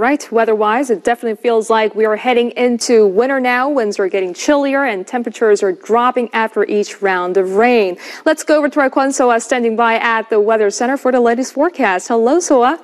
Right, weather-wise, it definitely feels like we are heading into winter now. Winds are getting chillier and temperatures are dropping after each round of rain. Let's go over to our Kwon Soa standing by at the Weather Center for the latest forecast. Hello, Soa.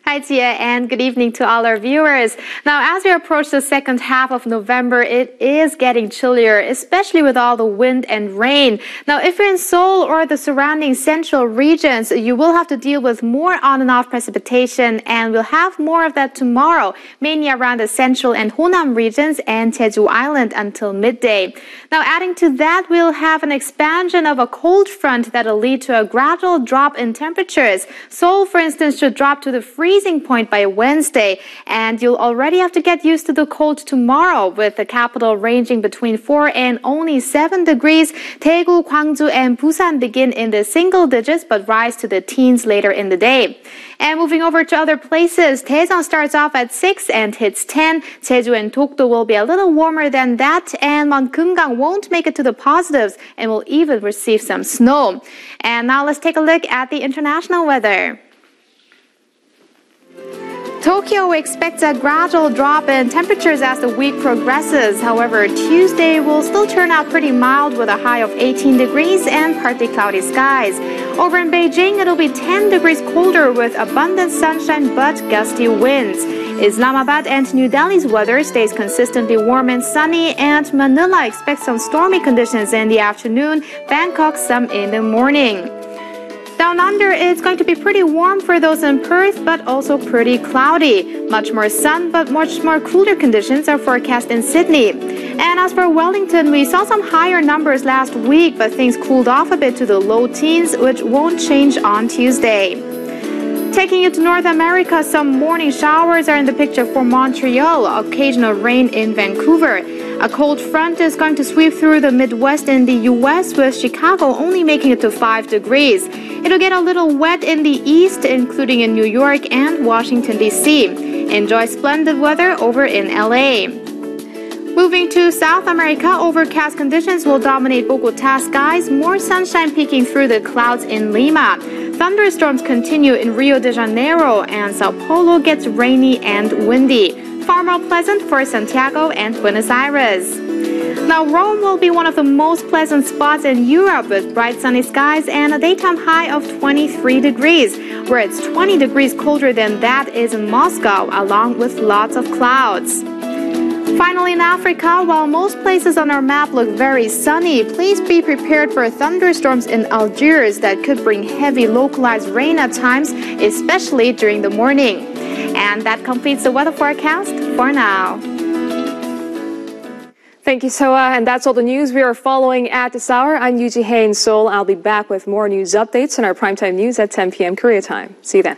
Hi, Tia, and good evening to all our viewers. Now, as we approach the second half of November, it is getting chillier, especially with all the wind and rain. Now, if you're in Seoul or the surrounding central regions, you will have to deal with more on and off precipitation, and we'll have more of that tomorrow, mainly around the central and Honam regions and Jeju Island until midday. Now, adding to that, we'll have an expansion of a cold front that'll lead to a gradual drop in temperatures. Seoul, for instance, should drop to the freezing point by Wednesday, and you'll already have to get used to the cold tomorrow, with the capital ranging between 4 and only 7 degrees. Daegu, Gwangju, and Busan begin in the single digits but rise to the teens later in the day. And moving over to other places, Daejeon starts off at 6 and hits 10. Jeju and Dokdo will be a little warmer than that, and Mount Kumgang won't make it to the positives and will even receive some snow. And now let's take a look at the international weather. Tokyo expects a gradual drop in temperatures as the week progresses. However, Tuesday will still turn out pretty mild with a high of 18 degrees and partly cloudy skies. Over in Beijing, it'll be 10 degrees colder with abundant sunshine but gusty winds. Islamabad and New Delhi's weather stays consistently warm and sunny, and Manila expects some stormy conditions in the afternoon, Bangkok some in the morning. Down under, it's going to be pretty warm for those in Perth, but also pretty cloudy. Much more sun, but much more cooler conditions are forecast in Sydney. And as for Wellington, we saw some higher numbers last week, but things cooled off a bit to the low teens, which won't change on Tuesday. Taking you to North America, some morning showers are in the picture for Montreal, occasional rain in Vancouver. A cold front is going to sweep through the Midwest in the U.S., with Chicago only making it to 5 degrees. It'll get a little wet in the east, including in New York and Washington, D.C. Enjoy splendid weather over in L.A. Moving to South America, overcast conditions will dominate Bogota skies, more sunshine peeking through the clouds in Lima. Thunderstorms continue in Rio de Janeiro, and Sao Paulo gets rainy and windy. Far more pleasant for Santiago and Buenos Aires. Now, Rome will be one of the most pleasant spots in Europe, with bright sunny skies and a daytime high of 23 degrees, where it's 20 degrees colder than that is in Moscow, along with lots of clouds. Finally, in Africa, while most places on our map look very sunny, please be prepared for thunderstorms in Algiers that could bring heavy localized rain at times, especially during the morning. And that completes the weather forecast for now. Thank you, Soa. And that's all the news we are following at this hour. I'm Yoo Ji-hye in Seoul. I'll be back with more news updates in our primetime news at 10 p.m. Korea time. See you then.